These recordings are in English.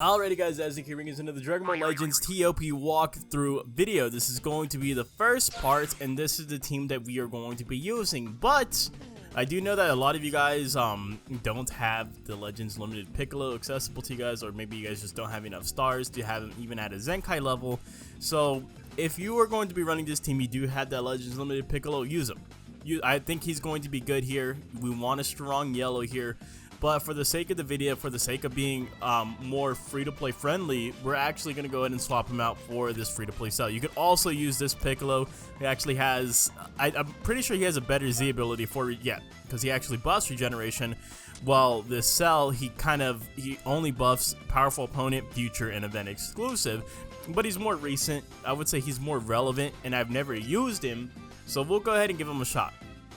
Alrighty guys, as you can bring us into the Dragon Ball Legends TOP walkthrough video. This is going to be the first part, and this is the team that we are going to be using. But I do know that a lot of you guys don't have the Legends Limited Piccolo accessible to you guys, or maybe you guys just don't have enough stars to have him even at a Zenkai level. So if you are going to be running this team, you do have that Legends Limited Piccolo, use him. I think he's going to be good here. We want a strong yellow here. But for the sake of the video, for the sake of being more free-to-play friendly, we're actually going to go ahead and swap him out for this free-to-play cell. You could also use this Piccolo. He actually has, I'm pretty sure he has a better Z ability for, because he actually buffs regeneration. While this cell, he only buffs powerful opponent, future, and event exclusive. But he's more recent. I would say he's more relevant, and I've never used him. So we'll go ahead and give him a shot.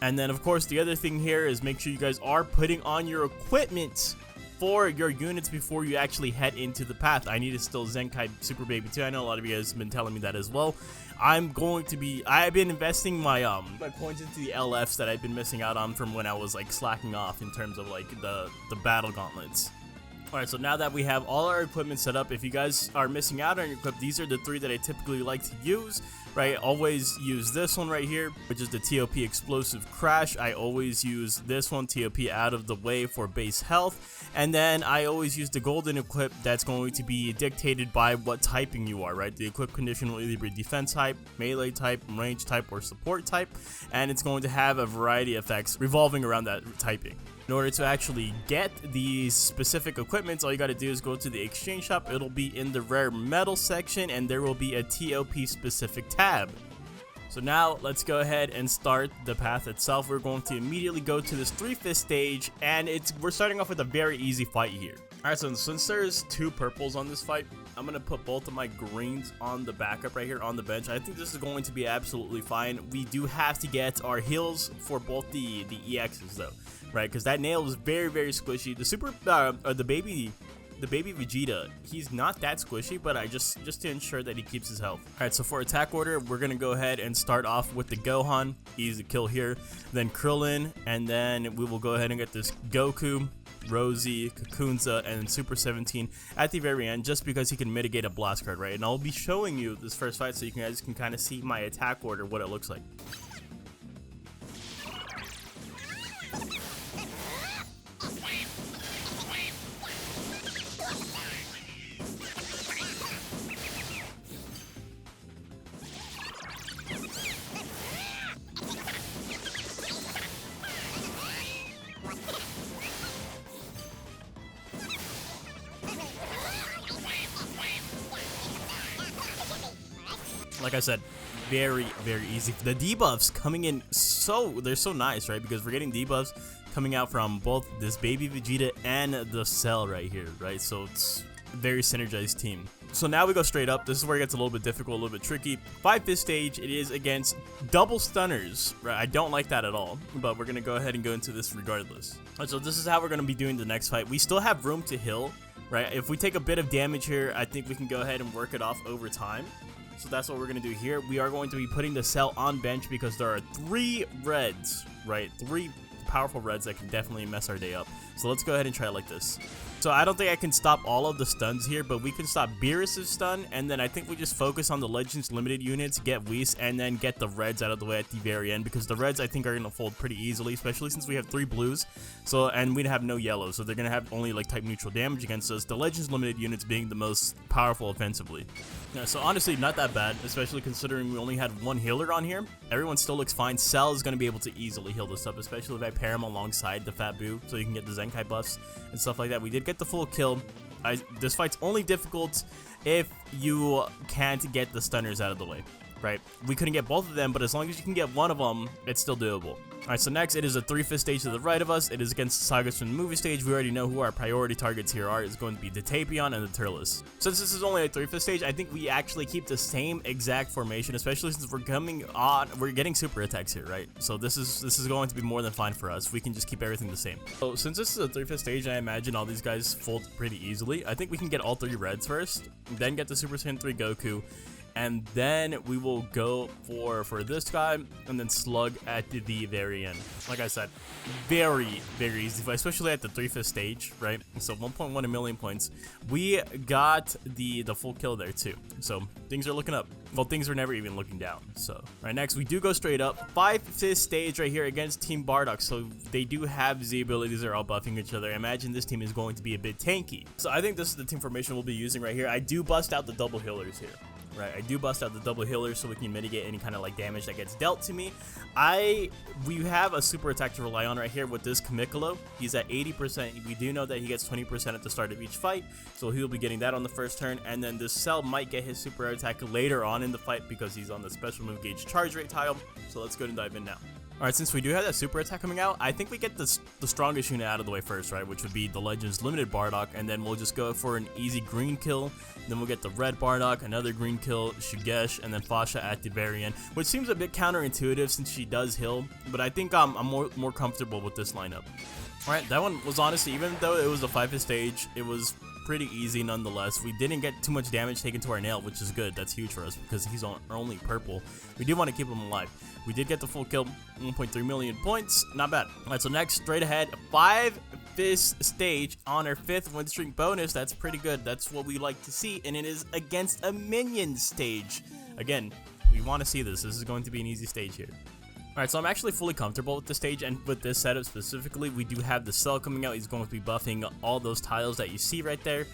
And then, of course, the other thing here is make sure you guys are putting on your equipment for your units before you actually head into the path. I need to still Zenkai Super Baby 2. I know a lot of you guys have been telling me that as well. I've been investing my points into the LFs that I've been missing out on from when I was like slacking off in terms of like the battle gauntlets. Alright, so now that we have all our equipment set up, if you guys are missing out on your equip, these are the three that I typically like to use, right? Always use this one right here, which is the TOP Explosive Crash. I always use this one, TOP Out of the Way, for base health. And then I always use the golden equip that's going to be dictated by what typing you are, right? The equip condition will either be defense type, melee type, range type, or support type. And it's going to have a variety of effects revolving around that typing. In order to actually get these specific equipments, all you got to do is go to the exchange shop. It'll be in the rare metal section, and there will be a TOP specific tab. So now let's go ahead and start the path itself. We're going to immediately go to this 3-fist stage, and we're starting off with a very easy fight here. Alright, so since there's 2 purples on this fight, I'm going to put both of my greens on the backup right here on the bench. I think this is going to be absolutely fine. We do have to get our heals for both the EXs though, right? Because that nail is very, very squishy. The baby Vegeta, he's not that squishy, but just to ensure that he keeps his health. Alright, so for attack order, we're going to go ahead and start off with the Gohan. Easy kill here. Then Krillin, and then we will go ahead and get this Goku, Rosie, Kakunza, and Super 17 at the very end, just because he can mitigate a blast card, right? And I'll be showing you this first fight so you guys can kind of see my attack order, what it looks like. Like I said, very, very easy. The debuffs coming in, they're so nice, right? Because we're getting debuffs coming out from both this baby Vegeta and the Cell right here, right? So it's a very synergized team. So now we go straight up. This is where it gets a little bit difficult, a little bit tricky. 5-fist stage, it is against double stunners, right? I don't like that at all, but we're going to go ahead and go into this regardless. Right, so this is how we're going to be doing the next fight. We still have room to heal, right? If we take a bit of damage here, I think we can go ahead and work it off over time. So that's what we're going to do here. We are going to be putting the Cell on bench because there are 3 reds, right? 3 powerful reds that can definitely mess our day up. So let's go ahead and try it like this. So I don't think I can stop all of the stuns here, but we can stop Beerus' stun, and then I think we just focus on the Legends Limited units, get Whis, and then get the reds out of the way at the very end, because the reds I think are going to fold pretty easily, especially since we have 3 blues, and we have no yellows, so they're going to have only like type neutral damage against us, the Legends Limited units being the most powerful offensively. Yeah, so honestly, not that bad, especially considering we only had 1 healer on here. Everyone still looks fine. Cell is going to be able to easily heal this up, especially if I pair him alongside the Fat Boo, so you can get the Zenkai buffs and stuff like that. We did get the full kill. This fight's only difficult if you can't get the stunners out of the way, right? We couldn't get both of them, but as long as you can get one of them, it's still doable. Alright, so next it is a 3-fist stage to the right of us. It is against the Sagas from the movie stage. We already know who our priority targets here are. It's going to be the Tapion and the Turles. Since this is only a 3-fist stage, I think we actually keep the same exact formation, especially since we're getting super attacks here, right? So this is going to be more than fine for us. We can just keep everything the same. So since this is a 3-fist stage, I imagine all these guys fold pretty easily. I think we can get all 3 reds first, then get the Super Saiyan 3 Goku, and then we will go for this guy, and then slug at the very end. Like I said, very easy fight, especially at the 3/5 stage, right? So 1.1 million points. We got the full kill there too, so things are looking up. Well, things are never even looking down. So right, next we do go straight up 5/5 stage right here against Team Bardock. So they do have Z abilities, they're all buffing each other. I imagine this team is going to be a bit tanky, so I think this is the team formation we'll be using right here. I do bust out the double healers here. Right, I do bust out the double healers so we can mitigate any kind of like damage that gets dealt to me. We have a super attack to rely on right here with this Kamikolo. He's at 80%. We do know that he gets 20% at the start of each fight, so he'll be getting that on the first turn. And then this Cell might get his super attack later on in the fight because he's on the special move gauge charge rate tile. So let's go and dive in now. Alright, since we do have that super attack coming out, I think we get the strongest unit out of the way first, right? Which would be the Legends Limited Bardock, and then we'll just go for an easy green kill. Then we'll get the red Bardock, another green kill, Shugesh, and then Fasha at the very end, which seems a bit counterintuitive since she does heal, but I think I'm more comfortable with this lineup. Alright, that one was honestly, even though it was a 5/5 stage, it was pretty easy nonetheless. We didn't get too much damage taken to our nail, which is good. That's huge for us because he's only purple. We do want to keep him alive. We did get the full kill, 1.3 million points, not bad. Alright, so next, straight ahead, 5/5 stage on our 5th win streak bonus. That's pretty good. That's what we like to see, and it is against a minion stage. Again, we want to see this. This is going to be an easy stage here. Alright, so I'm actually fully comfortable with the stage, and with this setup specifically, we do have the Cell coming out. He's going to be buffing all those tiles that you see right there.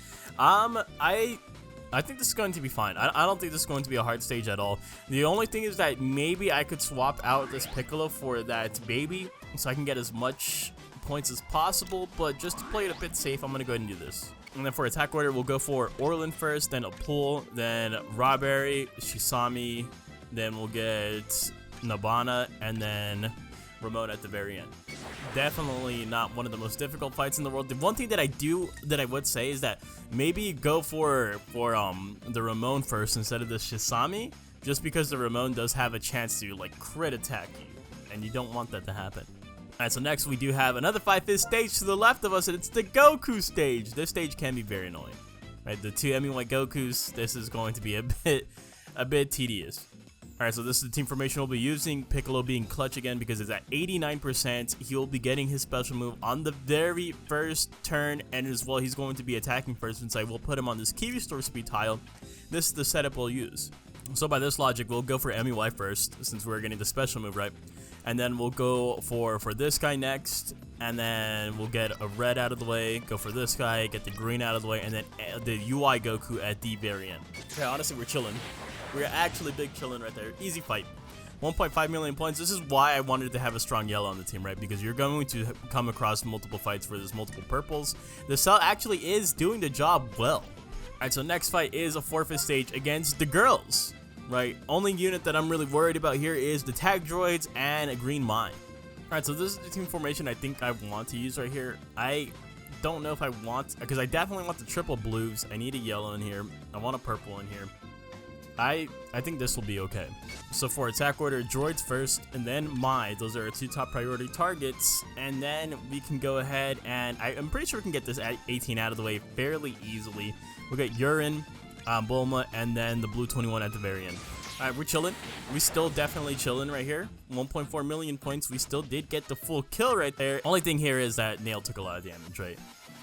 I think this is going to be fine. I don't think this is going to be a hard stage at all. The only thing is that maybe I could swap out this Piccolo for that baby so I can get as much points as possible, but just to play it a bit safe, I'm going to go ahead and do this. And then for attack order, we'll go for Orlin first, then Apul, then Rawberry, Shisami, then we'll get Nabana, and then Ramon at the very end. Definitely not one of the most difficult fights in the world. The one thing that I would say is that maybe go for the Ramon first instead of the Shisami, just because the Ramon does have a chance to like crit attack you, and you don't want that to happen. Alright, so next we do have another 5/5 stage to the left of us, and it's the Goku stage. This stage can be very annoying. Right, the two White Gokus. This is going to be a bit tedious. Alright, so this is the team formation we'll be using. Piccolo being clutch again because it's at 89%. He'll be getting his special move on the very first turn, and as well he's going to be attacking first since I will put him on this Kiwi Store speed tile. This is the setup we'll use. So by this logic, we'll go for MUI first since we're getting the special move, right? And then we'll go for this guy next, and then we'll get a red out of the way, go for this guy, get the green out of the way, and then the UI Goku at the very end. Okay, honestly, we're chilling. We're actually big chilling right there. Easy fight. 1.5 million points. This is why I wanted to have a strong yellow on the team, right? Because you're going to come across multiple fights where there's multiple purples. The Cell actually is doing the job well. Alright, so next fight is a 4/5 stage against the girls, right? Only unit that I'm really worried about here is the tag droids and a green mine. Alright, so this is the team formation I think I want to use right here. I don't know if I want, because I definitely want the triple blues. I need a yellow in here. I want a purple in here. I think this will be okay. So for attack order, droids first, and then Mai. Those are our two top priority targets. And then we can go ahead and I'm pretty sure we can get this at 18 out of the way fairly easily. We'll get Urine, Bulma, and then the blue 21 at the very end. Alright, we're chilling. We still definitely chilling right here. 1.4 million points. We still did get the full kill right there. Only thing here is that Nail took a lot of damage, right?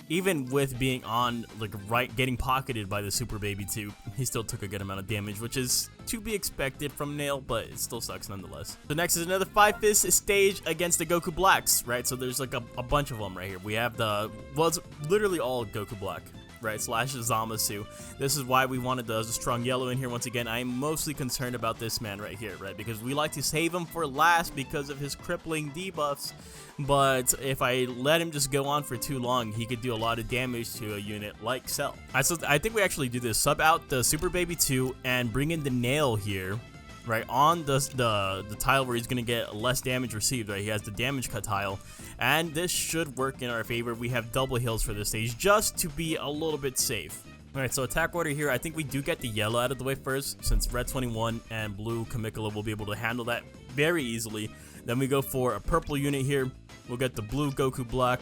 Even with being on, like, getting pocketed by the Super Baby 2, he still took a good amount of damage, which is to be expected from Nail, but it still sucks nonetheless. So next is another 5/5 stage against the Goku Blacks, right? So there's like a bunch of them right here. We have well, it's literally all Goku Black, right? Slash Zamasu. This is why we wanted the strong yellow in here once again. I am mostly concerned about this man right here, right? Because we like to save him for last because of his crippling debuffs. But if I let him just go on for too long, he could do a lot of damage to a unit like Cell. So I think we actually do this. Sub out the Super Baby 2 and bring in the Nail here, right, on the tile where he's going to get less damage received, right? He has the damage cut tile, and this should work in our favor. We have double heals for this stage just to be a little bit safe. Alright, so attack order here, I think we do get the yellow out of the way first, since red 21 and blue Kamikolo will be able to handle that very easily. Then we go for a purple unit here. We'll get the blue Goku Black,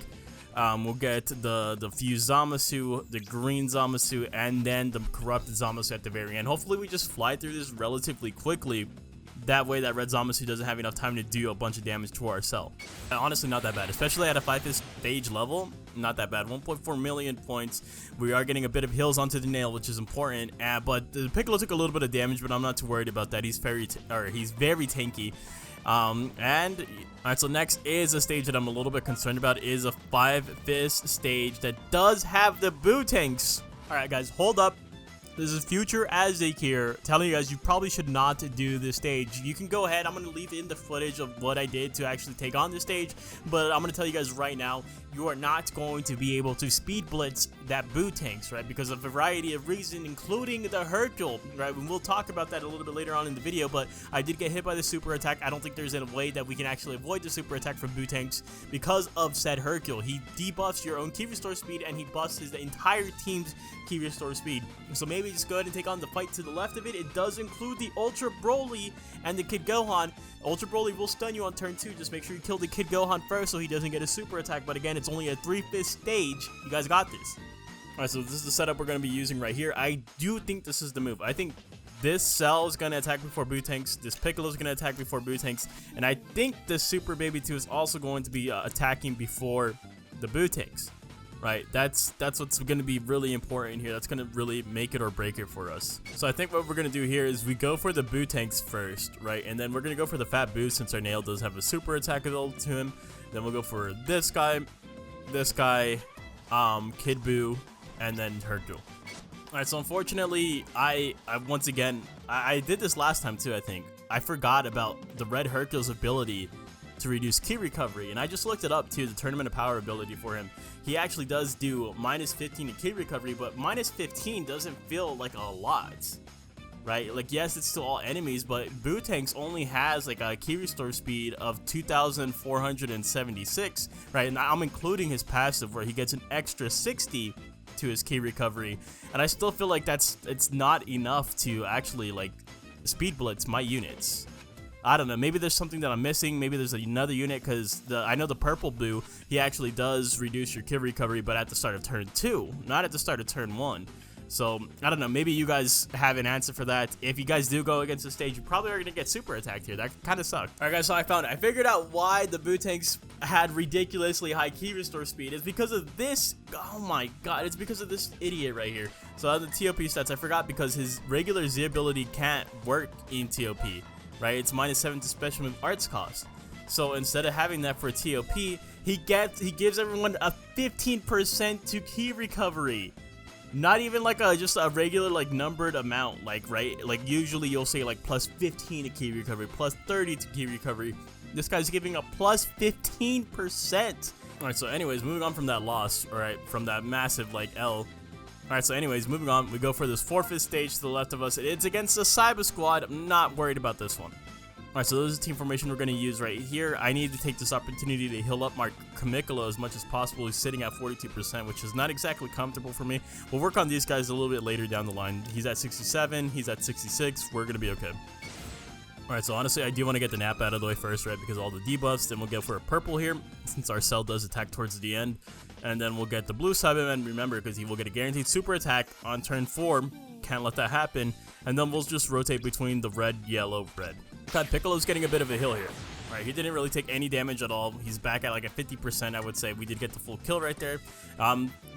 We'll get the fused Zamasu, the green Zamasu, and then the corrupted Zamasu at the very end. Hopefully we just fly through this relatively quickly. That way that red Zamasu doesn't have enough time to do a bunch of damage to our cell. And honestly, not that bad, especially at a 5th stage level. Not that bad. 1.4 million points. We are getting a bit of heals onto the nail, which is important. But the Piccolo took a little bit of damage, but I'm not too worried about that. He's very tanky. Alright, so next is a stage that I'm a little bit concerned about, is a 5th stage that does have the boo tanks. Alright guys, hold up. This is Future Aztec here, telling you guys you probably should not do this stage. You can go ahead, I'm going to leave in the footage of what I did to actually take on this stage, but I'm going to tell you guys right now, you are not going to be able to speed blitz that boo tanks, right? Because of a variety of reasons, including the Hercule, right? And we'll talk about that a little bit later on in the video, but I did get hit by the super attack. I don't think there's a way that we can actually avoid the super attack from boo tanks because of said Hercule. He debuffs your own key restore speed, and he buffs his entire team's key restore speed. So maybe just go ahead and take on the fight to the left of it. It does include the Ultra Broly and the Kid Gohan. Ultra Broly will stun you on turn 2. Just make sure you kill the Kid Gohan first so he doesn't get a super attack. But again, it's only a 3/5 stage. You guys got this. Alright, so this is the setup we're going to be using right here. I do think this is the move. I think this Cell is going to attack before boo tanks. This Piccolo is going to attack before boo tanks. And I think the Super Baby 2 is also going to be attacking before the boo tanks. Right, that's what's going to be really important here. That's going to really make it or break it for us. So I think what we're going to do here is we go for the boo tanks first, right? And then we're going to go for the fat boo since our nail does have a super attack available to him. Then we'll go for this guy, Kid Boo, and then Hercule. Alright, so unfortunately, I once again, I did this last time too, I think. I forgot about the red Hercule's ability to reduce key recovery, and I just looked it up too, the Tournament of Power ability for him. He actually does do -15 in key recovery, but -15 doesn't feel like a lot, right? Like, yes, it's to all enemies, but boo tanks only has like a key restore speed of 2,476, right? And I'm including his passive where he gets an extra 60 to his key recovery, and I still feel like it's not enough to actually like speed blitz my units. I don't know, maybe there's something that I'm missing, maybe there's another unit, because I know the purple boo, he actually does reduce your key recovery, but at the start of turn 2, not at the start of turn 1. So, I don't know, maybe you guys have an answer for that. If you guys do go against the stage, you probably are going to get super attacked here. That kind of sucked. Alright guys, so I figured out why the boo tanks had ridiculously high key restore speed. It's because of this, oh my god, it's because of this idiot right here. So the TOP stats, I forgot because his regular Z ability can't work in TOP. Right, it's -7 to special move arts cost. So instead of having that for TOP, he gives everyone a 15% to key recovery. Not even like just a regular like numbered amount, like, right? Like usually you'll say like +15 to key recovery, +30 to key recovery. This guy's giving a +15%. Alright, so anyways, moving on from that loss, alright, from that massive like L. Alright, so anyways, moving on, we go for this 4th stage to the left of us. It's against the Cyber Squad. I'm not worried about this one. Alright, so this is the team formation we're going to use right here. I need to take this opportunity to heal up my Kamikolo as much as possible. He's sitting at 42%, which is not exactly comfortable for me. We'll work on these guys a little bit later down the line. He's at 67, he's at 66. We're going to be okay. Alright, so honestly, I do want to get the nap out of the way first, right, because of all the debuffs. Then we'll go for a purple here, since our cell does attack towards the end. And then we'll get the blue Cyberman, remember, because he will get a guaranteed super attack on turn 4. Can't let that happen. And then we'll just rotate between the red, yellow, red. God, Piccolo's getting a bit of a heal here. Alright, he didn't really take any damage at all. He's back at like a 50%, I would say. We did get the full kill right there.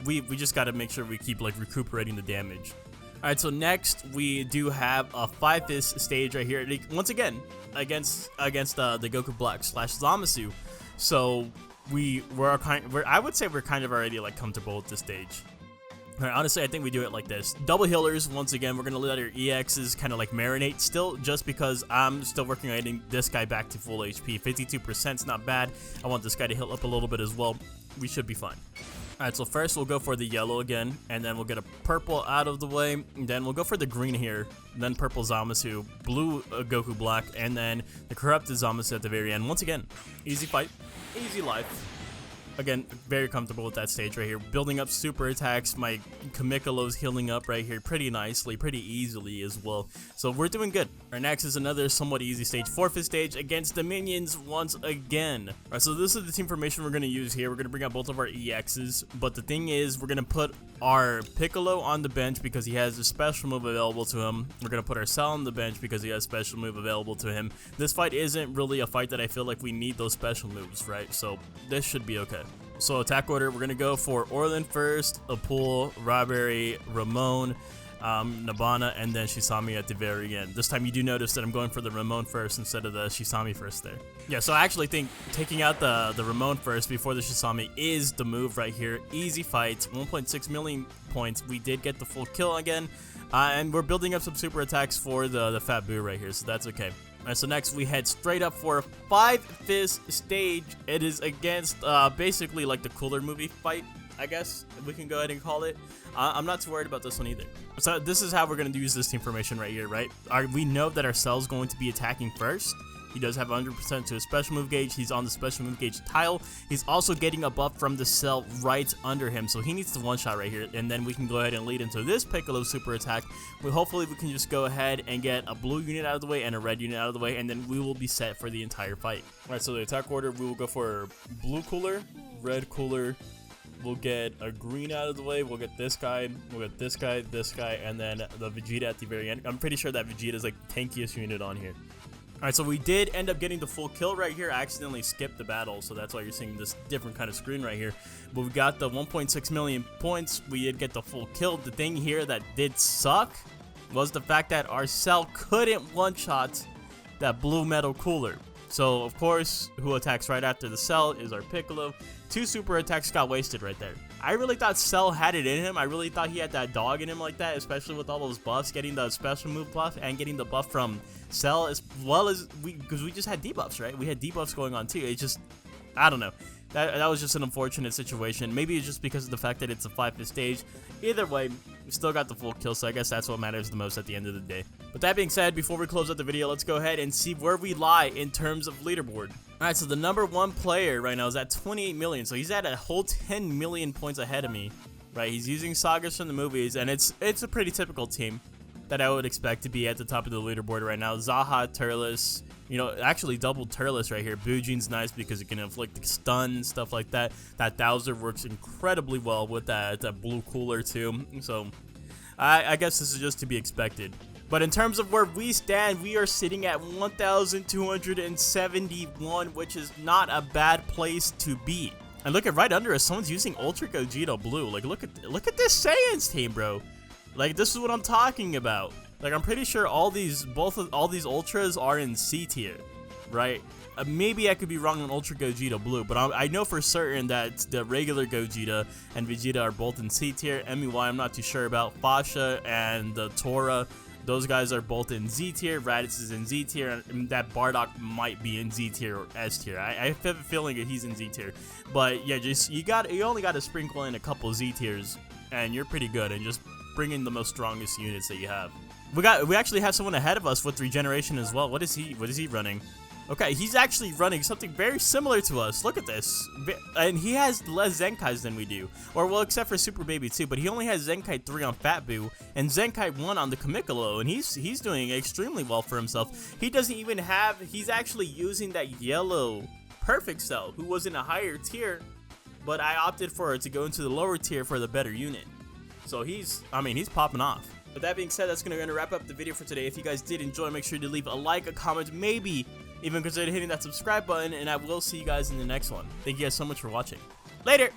We just got to make sure we keep like recuperating the damage. Alright, so next we do have a 5th stage right here. Once again, against the Goku Black / Zamasu. So I would say we're kind of already like comfortable with this stage. Alright, honestly, I think we do it like this. Double healers, once again, we're going to let our EXs kind of like marinate still, just because I'm still working on getting this guy back to full HP. 52% is not bad. I want this guy to heal up a little bit as well. We should be fine. Alright, so first we'll go for the yellow again, and then we'll get a purple out of the way, and then we'll go for the green here, then purple Zamasu, blue Goku Black, and then the corrupted Zamasu at the very end. Once again, easy fight, easy life. Again, very comfortable with that stage right here. Building up super attacks. My Kamikalo's healing up right here pretty nicely, pretty easily as well. So we're doing good. Our next is another somewhat easy stage. Forfeit stage against the minions once again. Alright, so this is the team formation we're going to use here. We're going to bring out both of our EXs. But the thing is, we're going to put our Piccolo on the bench because he has a special move available to him. We're going to put our Cell on the bench because he has a special move available to him. This fight isn't really a fight that I feel like we need those special moves, right? So this should be okay. So attack order, we're going to go for Orland first, Apul, Robbery, Ramon, Nabana, and then Shisami at the very end. This time you do notice that I'm going for the Ramon first instead of the Shisami first there. Yeah, so I actually think taking out the Ramon first before the Shisami is the move right here. Easy fight, 1.6 million points. We did get the full kill again, and we're building up some super attacks for the Fat Boo right here, so that's okay. Alright, so next we head straight up for a 5-fist stage. It is against basically like the Cooler movie fight, I guess we can go ahead and call it. I'm not too worried about this one either. So this is how we're going to use this team formation right here, right? We know that our Cell's going to be attacking first. He does have 100% to his special move gauge. He's on the special move gauge tile. He's also getting a buff from the Cell right under him, so he needs the one-shot right here, and then we can go ahead and lead into this Piccolo super attack. Hopefully we can just go ahead and get a blue unit out of the way and a red unit out of the way, and then we will be set for the entire fight. Alright, so the attack order, we will go for blue Cooler, red Cooler. We'll get a green out of the way. We'll get this guy. We'll get this guy, and then the Vegeta at the very end. I'm pretty sure that Vegeta is like the tankiest unit on here. Alright, so we did end up getting the full kill right here. I accidentally skipped the battle, so that's why you're seeing this different kind of screen right here. But we got the 1.6 million points. We did get the full kill. The thing here that did suck was the fact that our Cell couldn't one-shot that blue metal Cooler. So, of course, who attacks right after the Cell is our Piccolo. 2 super attacks got wasted right there. I really thought Cell had it in him. I really thought he had that dog in him like that, especially with all those buffs, getting the special move buff and getting the buff from Cell, as well as because we just had debuffs, right? We had debuffs going on too. It just, I don't know. That was just an unfortunate situation. Maybe it's just because of the fact that it's a 5-fist stage. Either way, we still got the full kill, so I guess that's what matters the most at the end of the day. But that being said, before we close out the video, let's go ahead and see where we lie in terms of leaderboard. Alright, so the #1 player right now is at 28 million, so he's at a whole 10 million points ahead of me. Right, he's using sagas from the movies, and it's a pretty typical team that I would expect to be at the top of the leaderboard right now. Zaha, Turles, you know, actually double Turles right here. Bujin's nice because it can inflict stun, stuff like that. That Bowser works incredibly well with that blue Cooler too. So I guess this is just to be expected. But in terms of where we stand, we are sitting at 1,271, which is not a bad place to be. And look at right under us, someone's using Ultra Gogeta Blue. Like look at this Saiyans team, bro. Like, this is what I'm talking about. Like, I'm pretty sure all these Ultras are in C tier, right? Maybe I could be wrong on Ultra Gogeta Blue, but I know for certain that the regular Gogeta and Vegeta are both in C tier. MEY, I'm not too sure about. Fasha and the Tora, those guys are both in Z tier. Raditz is in Z tier, and that Bardock might be in Z tier or S tier. I have a feeling that he's in Z tier. But yeah, just you only got to sprinkle in a couple Z tiers, and you're pretty good. And just bring in the most strongest units that you have. We actually have someone ahead of us with regeneration as well. What is he running? Okay, he's actually running something very similar to us. Look at this. And he has less Zenkais than we do. Or, well, except for Super Baby 2, but he only has Zenkai 3 on Fat Boo and Zenkai 1 on the Kamikalo, and he's doing extremely well for himself. He doesn't even have, he's actually using that yellow Perfect Cell, who was in a higher tier, but I opted for it to go into the lower tier for the better unit. So he's popping off. But that being said, that's going to wrap up the video for today. If you guys did enjoy, make sure to leave a like, a comment, maybe even consider hitting that subscribe button, and I will see you guys in the next one. Thank you guys so much for watching. Later!